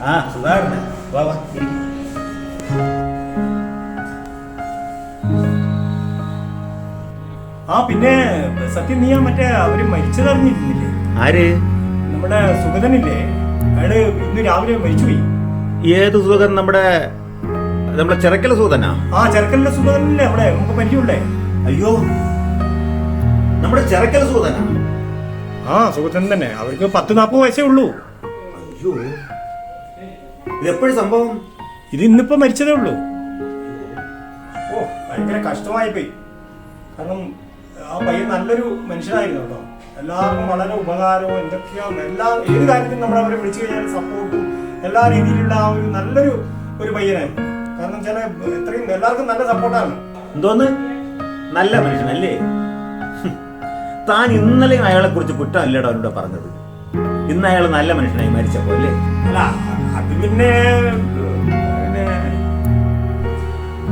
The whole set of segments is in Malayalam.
ആ സുധാകരന വാ വാ ഇരിക്ക്. ആ പിന്നെ സത്യം നീ മറ്റേ അവര് മരിച്ചതറിഞ്ഞിരുന്നില്ലേ? ആര്? നമ്മുടെ സുഗതനില്ലേ, അയാള് ഇന്ന് രാവിലെ മരിച്ചുപോയി. ഏത് സുഗതൻ? നമ്മുടെ ചിറക്കല സുഗതനാ? ആ ചെറുക്കലിന്റെ സുഗതനല്ലേ അവിടെ നമുക്ക് പരിചയമുള്ളേ? അയ്യോ, നമ്മുടെ ചിറക്കല സുഗതനാ? ആ സുഗതൻ തന്നെ. അവർക്ക് 10-40 വയസ്സേ ഉള്ളൂ. അയ്യോ, ഇതെപ്പോഴും സംഭവം? ഇത് ഇന്നിപ്പോ മരിച്ചതേ ഉള്ളൂ. ഓ ഭയങ്കര കഷ്ടമായി പോയി. കാരണം ആ പയ്യൻ നല്ലൊരു മനുഷ്യനായിരുന്നു കേട്ടോ. എല്ലാവർക്കും വളരെ ഉപകാരവും എന്തൊക്കെയോ ഏത് കാര്യത്തിനും നമ്മൾ അവരെ വിളിച്ചു കഴിഞ്ഞാൽ സപ്പോർട്ടും എല്ലാ രീതിയിലുള്ള ആ ഒരു നല്ലൊരു പയ്യനായിരുന്നു. കാരണം ചില എത്രയും എല്ലാവർക്കും നല്ല സപ്പോർട്ടാണ്. എന്തോന്ന് നല്ല മനുഷ്യനല്ലേ? താൻ ഇന്നലെയും അയാളെ കുറിച്ച് കുറ്റം അല്ലേടോ അവരോട് പറഞ്ഞത്? ഇന്ന് അയാൾ നല്ല മനുഷ്യനായി മരിച്ചപ്പോ അല്ലേ? അല്ല അത് പിന്നെ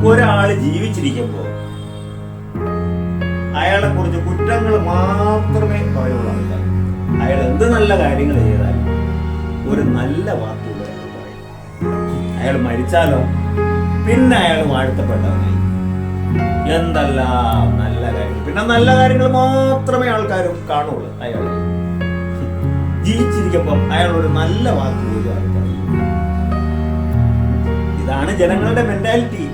ഒരാള് ജീവിച്ചിരിക്കുമ്പോ അയാളെ കുറിച്ച് കുറ്റങ്ങൾ മാത്രമേ പറയുള്ളൂ ആൾക്കാർ. അയാൾ എന്ത് നല്ല കാര്യങ്ങൾ ചെയ്താലും ഒരു നല്ല വാക്കുകൾ അയാൾ പറയും. അയാൾ മരിച്ചാലോ പിന്നെ അയാൾ വാഴ്ത്തപ്പെട്ടവനായി. എന്തെല്ലാം നല്ല കാര്യങ്ങൾ, പിന്നെ നല്ല കാര്യങ്ങൾ മാത്രമേ ആൾക്കാരും കാണുള്ളൂ. അയാൾ ജീവിച്ചിരിക്കുമ്പം അയാൾ ഒരു നല്ല വാക്ക് പോലും ആൾ പറയും. ഇതാണ് ജനങ്ങളുടെ മെന്റാലിറ്റി.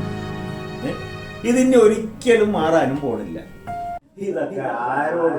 ഇതിന് ഒരിക്കലും മാറാനും പോണില്ല. ഇതൊക്കെ ആരോട്